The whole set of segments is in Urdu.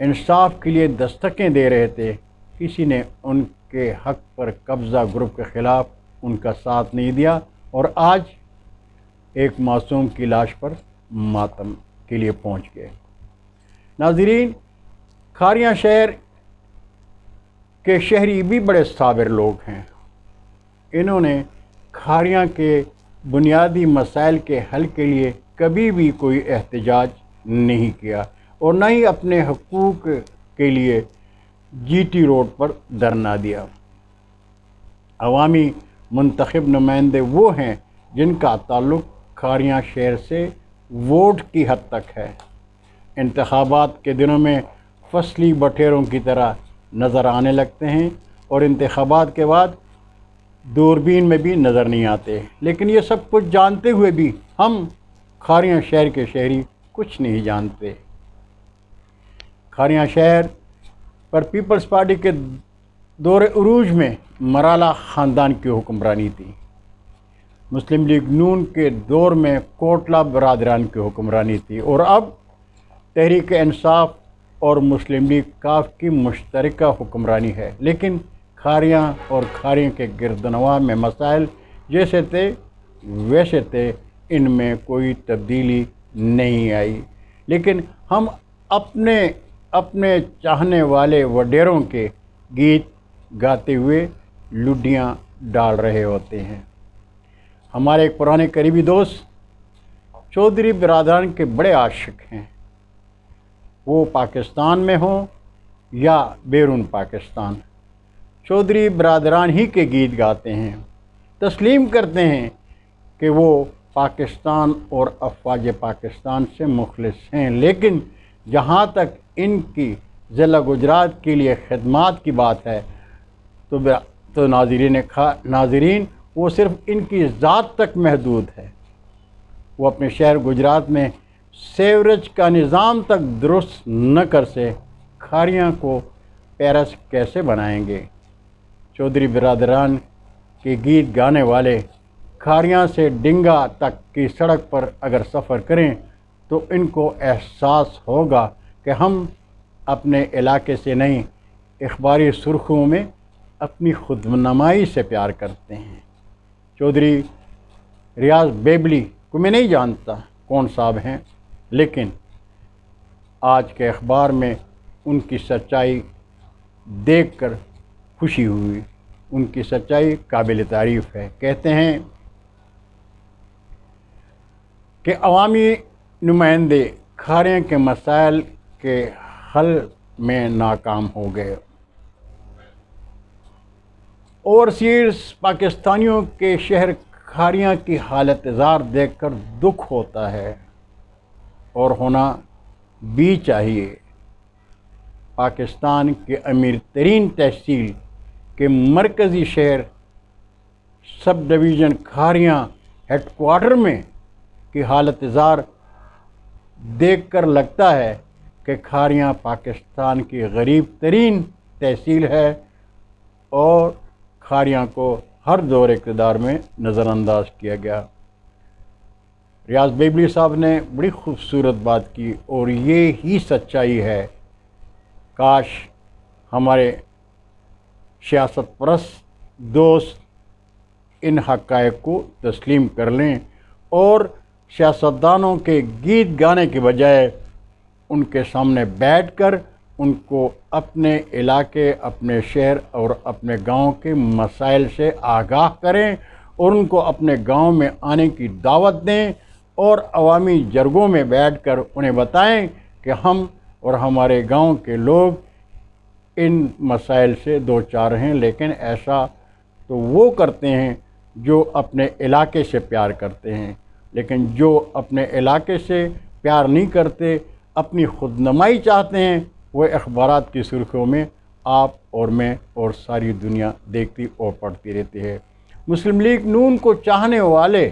انصاف کے لیے دستکیں دے رہے تھے، کسی نے ان کے حق پر قبضہ گروپ کے خلاف ان کا ساتھ نہیں دیا، اور آج ایک معصوم کی لاش پر ماتم کے لیے پہنچ گئے۔ ناظرین، کھاریاں شہر کے شہری بھی بڑے صابر لوگ ہیں۔ انہوں نے کھاریاں کے بنیادی مسائل کے حل کے لیے کبھی بھی کوئی احتجاج نہیں کیا، اور نہ ہی اپنے حقوق کے لیے جی ٹی روڈ پر دھرنا دیا۔ عوامی منتخب نمائندے وہ ہیں جن کا تعلق کھاریاں شہر سے ووٹ کی حد تک ہے۔ انتخابات کے دنوں میں فصلی بٹیروں کی طرح نظر آنے لگتے ہیں، اور انتخابات کے بعد دوربین میں بھی نظر نہیں آتے، لیکن یہ سب کچھ جانتے ہوئے بھی ہم کھاریاں شہر کے شہری کچھ نہیں جانتے۔ کھاریاں شہر پر پیپلز پارٹی کے دور عروج میں مرالا خاندان کی حکمرانی تھی۔ مسلم لیگ نون کے دور میں کوٹلہ برادران کی حکمرانی تھی، اور اب تحریک انصاف اور مسلم لیگ کاف کی مشترکہ حکمرانی ہے۔ لیکن کھاریاں اور کھاریوں کے گردنواں میں مسائل جیسے تھے ویسے تھے، ان میں کوئی تبدیلی نہیں آئی، لیکن ہم اپنے چاہنے والے وڈیروں کے گیت گاتے ہوئے لڈیاں ڈال رہے ہوتے ہیں۔ ہمارے ایک پرانے قریبی دوست چودھری برادران کے بڑے عاشق ہیں، وہ پاکستان میں ہوں یا بیرون پاکستان، چودھری برادران ہی کے گیت گاتے ہیں، تسلیم کرتے ہیں کہ وہ پاکستان اور افواج پاکستان سے مخلص ہیں، لیکن جہاں تک ان کی ضلع گجرات کے لیے خدمات کی بات ہے تو ناظرین وہ صرف ان کی ذات تک محدود ہے۔ وہ اپنے شہر گجرات میں سیوریج کا نظام تک درست نہ کر سے کھاریاں کو پیرس کیسے بنائیں گے؟ چودھری برادران کے گیت گانے والے کھاریاں سے ڈنگا تک کی سڑک پر اگر سفر کریں تو ان کو احساس ہوگا کہ ہم اپنے علاقے سے نہیں، اخباری سرخیوں میں اپنی خود نمائی سے پیار کرتے ہیں۔ چودھری ریاض بیبلی کو میں نہیں جانتا کون صاحب ہیں، لیکن آج کے اخبار میں ان کی سچائی دیکھ کر خوشی ہوئی، ان کی سچائی قابل تعریف ہے۔ کہتے ہیں کہ عوامی نمائندے کھاریاں کے مسائل کے حل میں ناکام ہو گئے۔ اوورسیز پاکستانیوں کے شہر کھاریاں کی حالت زار دیکھ کر دکھ ہوتا ہے، اور ہونا بھی چاہیے۔ پاکستان کے امیر ترین تحصیل کے مرکزی شہر sub division Kharian head quarter میں کی حالت زار دیکھ کر لگتا ہے کہ کھاریاں پاکستان کی غریب ترین تحصیل ہے، اور کھاریاں کو ہر دور اقتدار میں نظر انداز کیا گیا۔ ریاض بیبلی صاحب نے بڑی خوبصورت بات کی، اور یہ ہی سچائی ہے۔ کاش ہمارے سیاست پرست دوست ان حقائق کو تسلیم کر لیں، اور سیاستدانوں کے گیت گانے کے بجائے ان کے سامنے بیٹھ کر ان کو اپنے علاقے، اپنے شہر اور اپنے گاؤں کے مسائل سے آگاہ کریں، اور ان کو اپنے گاؤں میں آنے کی دعوت دیں، اور عوامی جرگوں میں بیٹھ کر انہیں بتائیں کہ ہم اور ہمارے گاؤں کے لوگ ان مسائل سے دو چار ہیں، لیکن ایسا تو وہ کرتے ہیں جو اپنے علاقے سے پیار کرتے ہیں، لیکن جو اپنے علاقے سے پیار نہیں کرتے، اپنی خود نمائی چاہتے ہیں، وہ اخبارات کی سرخیوں میں آپ اور میں اور ساری دنیا دیکھتی اور پڑھتی رہتی ہے۔ مسلم لیگ نون کو چاہنے والے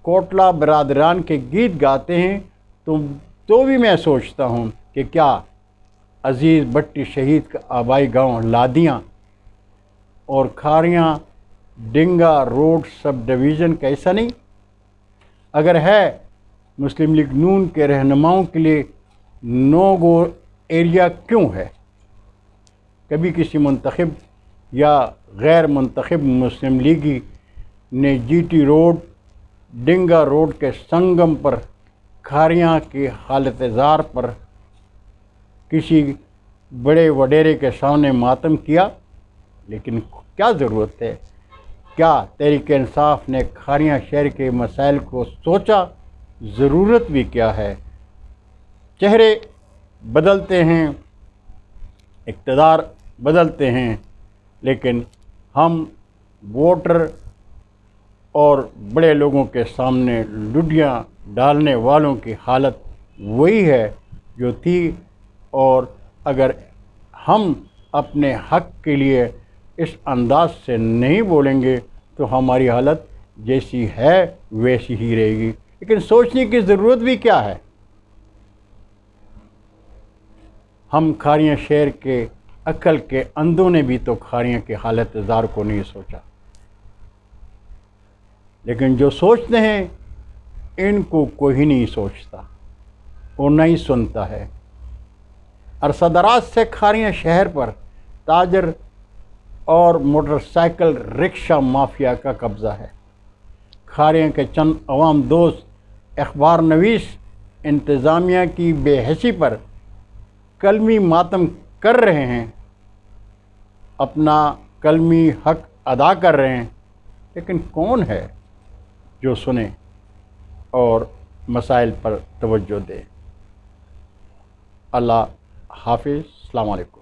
کوٹلہ برادران کے گیت گاتے ہیں تو بھی میں سوچتا ہوں کہ کیا عزیز بٹی شہید کا آبائی گاؤں لادیاں اور کھاریاں ڈنگا روڈ سب ڈویژن کا ایسا نہیں؟ اگر ہے، مسلم لیگ نون کے رہنماؤں کے لیے نو گو ایریا کیوں ہے؟ کبھی کسی منتخب یا غیر منتخب مسلم لیگی نے جی ٹی روڈ، ڈنگا روڈ کے سنگم پر کھاریاں کی حالت زار پر کسی بڑے وڈیرے کے سامنے ماتم کیا؟ لیکن کیا ضرورت ہے؟ کیا تحریک انصاف نے کھاریاں شہر کے مسائل کو سوچا؟ ضرورت بھی کیا ہے؟ چہرے بدلتے ہیں، اقتدار بدلتے ہیں، لیکن ہم ووٹر اور بڑے لوگوں کے سامنے لڈیاں ڈالنے والوں کی حالت وہی ہے جو تھی، اور اگر ہم اپنے حق کے لیے اس انداز سے نہیں بولیں گے تو ہماری حالت جیسی ہے ویسی ہی رہے گی۔ لیکن سوچنے کی ضرورت بھی کیا ہے؟ ہم کھاریاں شہر کے عقل کے اندھوں نے بھی تو کھاریاں کی حالت زار کو نہیں سوچا، لیکن جو سوچتے ہیں ان کو کوئی نہیں سوچتا اور نہ ہی سنتا ہے۔ عرصہ دراز سے کھاریاں شہر پر تاجر اور موٹر سائیکل رکشہ مافیا کا قبضہ ہے۔ کھاریاں کے چند عوام دوست اخبار نویس انتظامیہ کی بے حسی پر قلمی ماتم کر رہے ہیں، اپنا قلمی حق ادا کر رہے ہیں، لیکن کون ہے جو سنے اور مسائل پر توجہ دے؟ اللہ حافظ، السلام علیکم۔